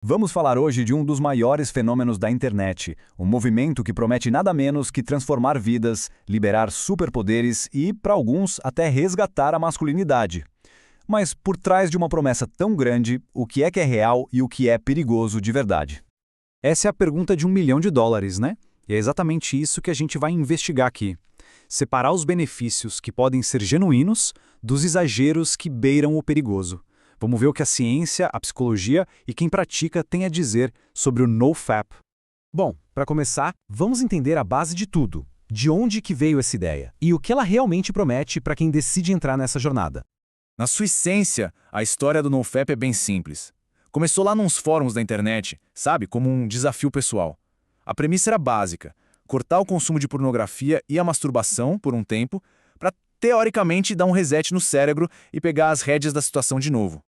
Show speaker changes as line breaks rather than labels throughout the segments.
Vamos falar hoje de um dos maiores fenômenos da internet, um movimento que promete nada menos que transformar vidas, liberar superpoderes e, para alguns, até resgatar a masculinidade. Mas por trás de uma promessa tão grande, o que é real e o que é perigoso de verdade?
Essa é a pergunta de US$ 1 milhão, né? E é exatamente isso que a gente vai investigar aqui. Separar os benefícios que podem ser genuínos dos exageros que beiram o perigoso. Vamos ver o que a ciência, a psicologia e quem pratica têm a dizer sobre o NoFap.
Bom, para começar, vamos entender a base de tudo. De onde que veio essa ideia e o que ela realmente promete para quem decide entrar nessa jornada.
Na sua essência, a história do NoFap é bem simples. Começou lá nos fóruns da internet, sabe, como um desafio pessoal. A premissa era básica: cortar o consumo de pornografia e a masturbação por um tempo, para teoricamente dar um reset no cérebro e pegar as rédeas da situação de novo.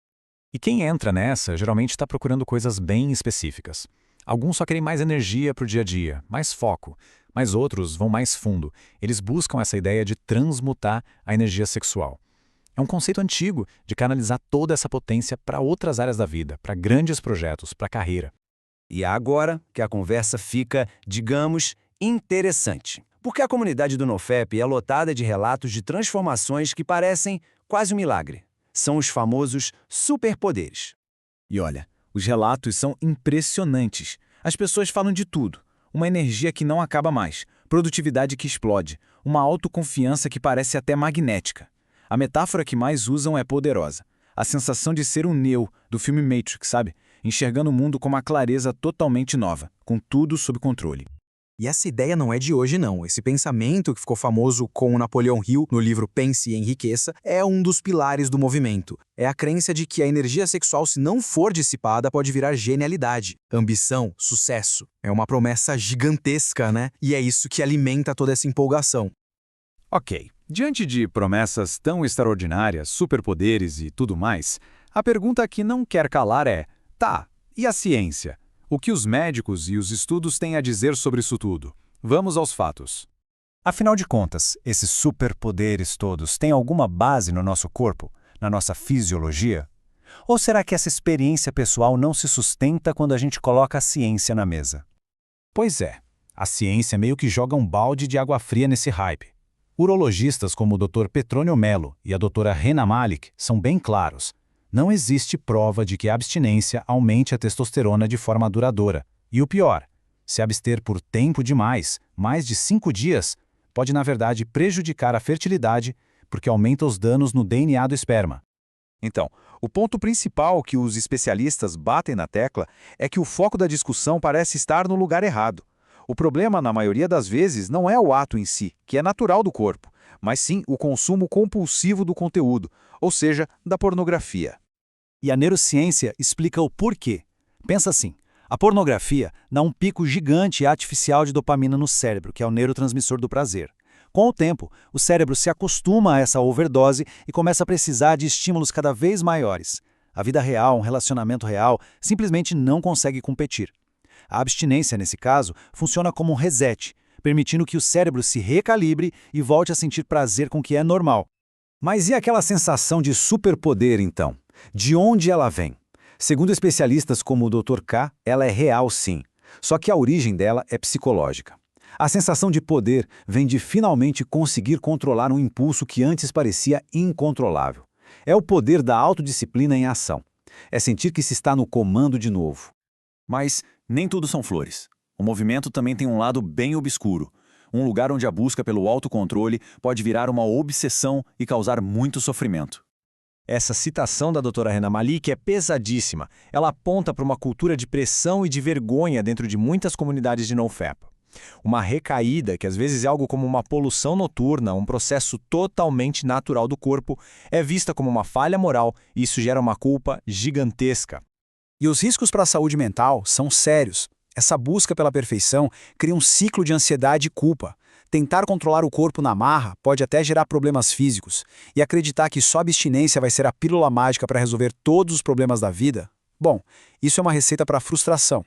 E quem entra nessa geralmente está procurando coisas bem específicas. Alguns só querem mais energia para o dia a dia, mais foco, mas outros vão mais fundo. Eles buscam essa ideia de transmutar a energia sexual. É um conceito antigo de canalizar toda essa potência para outras áreas da vida, para grandes projetos, para a carreira.
E é agora que a conversa fica, digamos, interessante. Porque a comunidade do NoFap é lotada de relatos de transformações que parecem quase um milagre. São os famosos superpoderes.
E olha, os relatos são impressionantes. As pessoas falam de tudo. Uma energia que não acaba mais, produtividade que explode, uma autoconfiança que parece até magnética. A metáfora que mais usam é poderosa. A sensação de ser um Neo, do filme Matrix, sabe? Enxergando o mundo com uma clareza totalmente nova, com tudo sob controle.
E essa ideia não é de hoje, não. Esse pensamento, que ficou famoso com o Napoleão Hill no livro Pense e Enriqueça, é um dos pilares do movimento. É a crença de que a energia sexual, se não for dissipada, pode virar genialidade, ambição, sucesso. É uma promessa gigantesca, né? E é isso que alimenta toda essa empolgação.
Ok, diante de promessas tão extraordinárias, superpoderes e tudo mais, a pergunta que não quer calar é: tá, e a ciência? O que os médicos e os estudos têm a dizer sobre isso tudo? Vamos aos fatos. Afinal de contas, esses superpoderes todos têm alguma base no nosso corpo, na nossa fisiologia? Ou será que essa experiência pessoal não se sustenta quando a gente coloca a ciência na mesa? Pois é, a ciência meio que joga um balde de água fria nesse hype. Urologistas como o Dr. Petrônio Melo e a Dra. Rena Malik são bem claros. Não existe prova de que a abstinência aumente a testosterona de forma duradoura. E o pior, se abster por tempo demais, mais de 5 dias, pode na verdade prejudicar a fertilidade porque aumenta os danos no DNA do esperma.
Então, o ponto principal que os especialistas batem na tecla é que o foco da discussão parece estar no lugar errado. O problema, na maioria das vezes, não é o ato em si, que é natural do corpo, mas sim o consumo compulsivo do conteúdo, ou seja, da pornografia.
E a neurociência explica o porquê. Pensa assim, a pornografia dá um pico gigante artificial de dopamina no cérebro, que é o neurotransmissor do prazer. Com o tempo, o cérebro se acostuma a essa overdose e começa a precisar de estímulos cada vez maiores. A vida real, um relacionamento real, simplesmente não consegue competir. A abstinência, nesse caso, funciona como um reset, permitindo que o cérebro se recalibre e volte a sentir prazer com o que é normal. Mas e aquela sensação de superpoder, então? De onde ela vem? Segundo especialistas como o Dr. K, ela é real sim, só que a origem dela é psicológica. A sensação de poder vem de finalmente conseguir controlar um impulso que antes parecia incontrolável. É o poder da autodisciplina em ação. É sentir que se está no comando de novo.
Mas nem tudo são flores. O movimento também tem um lado bem obscuro. Um lugar onde a busca pelo autocontrole pode virar uma obsessão e causar muito sofrimento.
Essa citação da Dra. Rena Malik é pesadíssima. Ela aponta para uma cultura de pressão e de vergonha dentro de muitas comunidades de NoFap. Uma recaída, que às vezes é algo como uma poluição noturna, um processo totalmente natural do corpo, é vista como uma falha moral e isso gera uma culpa gigantesca.
E os riscos para a saúde mental são sérios. Essa busca pela perfeição cria um ciclo de ansiedade e culpa. Tentar controlar o corpo na marra pode até gerar problemas físicos. E acreditar que só abstinência vai ser a pílula mágica para resolver todos os problemas da vida? Bom, isso é uma receita para frustração.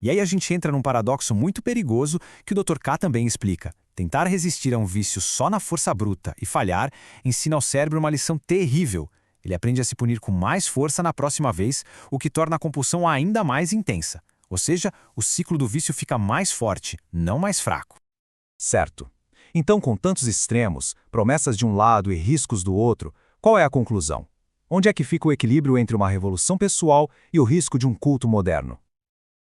E aí a gente entra num paradoxo muito perigoso que o Dr. K também explica. Tentar resistir a um vício só na força bruta e falhar ensina ao cérebro uma lição terrível.
Ele aprende a se punir com mais força na próxima vez, o que torna a compulsão ainda mais intensa. Ou seja, o ciclo do vício fica mais forte, não mais fraco.
Certo. Então, com tantos extremos, promessas de um lado e riscos do outro, qual é a conclusão? Onde é que fica o equilíbrio entre uma revolução pessoal e o risco de um culto moderno?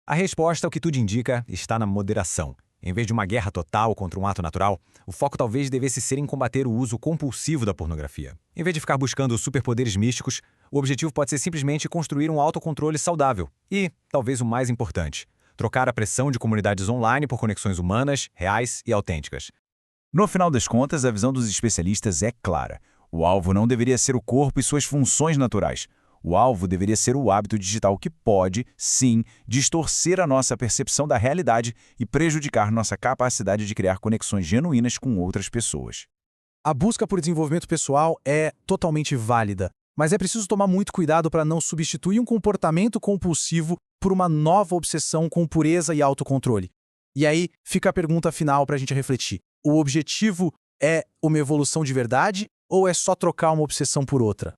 A resposta, ao que tudo indica, está na moderação. Em vez de uma guerra total contra um ato natural, o foco talvez devesse ser em combater o uso compulsivo da pornografia. Em vez de ficar buscando superpoderes místicos, o objetivo pode ser simplesmente construir um autocontrole saudável. E, talvez o mais importante, trocar a pressão de comunidades online por conexões humanas, reais e autênticas.
No final das contas, a visão dos especialistas é clara. O alvo não deveria ser o corpo e suas funções naturais. O alvo deveria ser o hábito digital que pode, sim, distorcer a nossa percepção da realidade e prejudicar nossa capacidade de criar conexões genuínas com outras pessoas.
A busca por desenvolvimento pessoal é totalmente válida, mas é preciso tomar muito cuidado para não substituir um comportamento compulsivo por uma nova obsessão com pureza e autocontrole. E aí fica a pergunta final para a gente refletir. O objetivo é uma evolução de verdade ou é só trocar uma obsessão por outra?